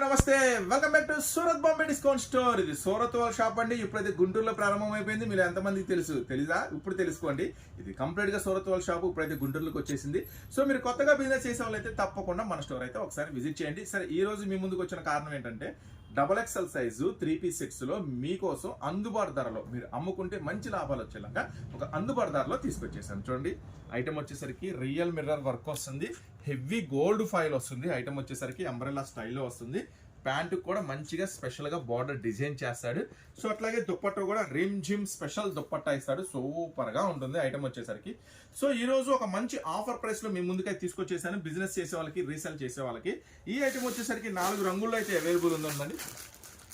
నమస్తే, welcome back to Surat Bombay discount store. ఇది సూరత్ వాళ్ళ షాప్ అండి. ఇప్పుడైతే గుంటూరులో ప్రారంభమైపోయింది. మీరు ఎంతమందికి తెలీదా? ఇప్పుడు తెలుసుకోండి. ఇది కంప్లీట్ గా సూరత్ వాళ్ళ షాప్ ఇప్పుడైతే గుంటూరులోకి వచ్చేసింది. సో మీరు కొత్తగా బిజినెస్ చేసే వాళ్ళైతే తప్పకుండా మన స్టోర్ అయితే ఒకసారి విజిట్ చేయండి. సరే, ఈ రోజు మీ ముందుకు వచ్చిన కారణం ఏంటంటే XXL సైజు 3-piece సెట్స్ లో మీకోసం అందుబాటు ధరలో మీరు అమ్ముకుంటే మంచి లాభాలు వచ్చేలాగా ఒక అందుబాటు ధరలో తీసుకొచ్చేసాను. చూడండి, ఐటమ్ వచ్చేసరికి రియల్ మిర్రర్ వర్క్ వస్తుంది, హెవీ గోల్డ్ ఫైల్ వస్తుంది. ఐటమ్ వచ్చేసరికి అంబ్రెల్లా స్టైల్లో వస్తుంది. ప్యాంటు కూడా మంచిగా స్పెషల్ గా బార్డర్ డిజైన్ చేస్తాడు. సో అట్లాగే దుప్పట్ట కూడా రిమ్ జిమ్ స్పెషల్ దుప్పట్ట ఇస్తాడు. సూపర్ గా ఉంటుంది ఐటమ్ వచ్చేసరికి. సో ఈ రోజు ఒక మంచి ఆఫర్ ప్రైస్ లో మీ ముందుకైతే తీసుకొచ్చేసాను. బిజినెస్ చేసే వాళ్ళకి, రీసేల్ చేసే వాళ్ళకి. ఈ ఐటమ్ వచ్చేసరికి 4 రంగుల్లో అయితే అవైలబుల్ ఉందండి.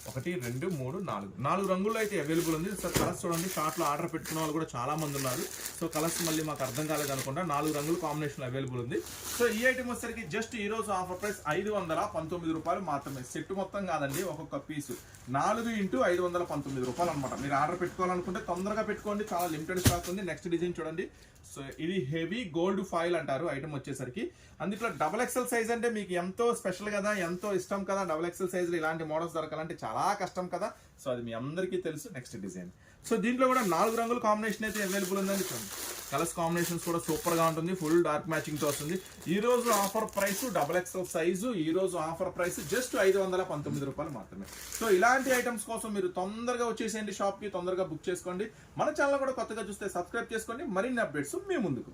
1, 2, 3, 4 రంగుల్లో అయితే అవైలబుల్ ఉంది. సో కలర్స్ చూడండి, షార్ట్ లో ఆర్డర్ పెట్టుకున్న వాళ్ళు కూడా చాలా మంది ఉన్నారు. సో కలర్స్ మళ్ళీ మాకు అర్థం కాలేదు అనుకుంటా, 4 రంగులు కాంబినేషన్ అవైలబుల్ ఉంది. సో ఈ ఐటమ్ వచ్చేసరికి జస్ట్ ఈ రోజు ఆఫర్ ప్రైస్ 519 రూపాయలు మాత్రమే. సెట్ మొత్తం కాదండి, ఒక్కొక్క పీసు 4 × 519 రూపాయలు అనమాట. మీరు ఆర్డర్ పెట్టుకోవాలనుకుంటే తొందరగా పెట్టుకోండి, చాలా లిమిటెడ్ స్టాక్ ఉంది. నెక్స్ట్ డిజైన్ చూడండి. సో ఇది హెవీ గోల్డ్ ఫాయిల్ అంటారు ఐటమ్ వచ్చేసరికి. అందులో XXL సైజ్ అంటే మీకు ఎంతో స్పెషల్ కదా, ఎంతో ఇష్టం కదా. XXL సైజ్ లో ఇలాంటి మోడల్స్ దొరకాలంటే చాలా కష్టం కదా. సో అది మీ అందరికీ తెలుసు. Next design. సో దీంట్లో కూడా 4 రంగుల కాంబినేషన్ అయితే అవైలబుల్ ఉందండి. చూడండి, కలర్స్ కాంబినేషన్స్ కూడా సూపర్ గా ఉంటుంది. ఫుల్ డార్క్ మ్యాచింగ్ తో వస్తుంది. ఈ రోజు ఆఫర్ ప్రైస్ XXL సైజు, ఈ రోజు ఆఫర్ ప్రైస్ జస్ట్ 519 రూపాయలు మాత్రమే. సో ఇలాంటి ఐటమ్స్ కోసం మీరు తొందరగా వచ్చేసేయండి షాప్ కి, తొందరగా బుక్ చేసుకోండి. మన ఛానల్ కూడా కొత్తగా చూస్తే సబ్స్క్రైబ్ చేసుకోండి. మరిన్ని అప్డేట్స్ మీ ముందుకు.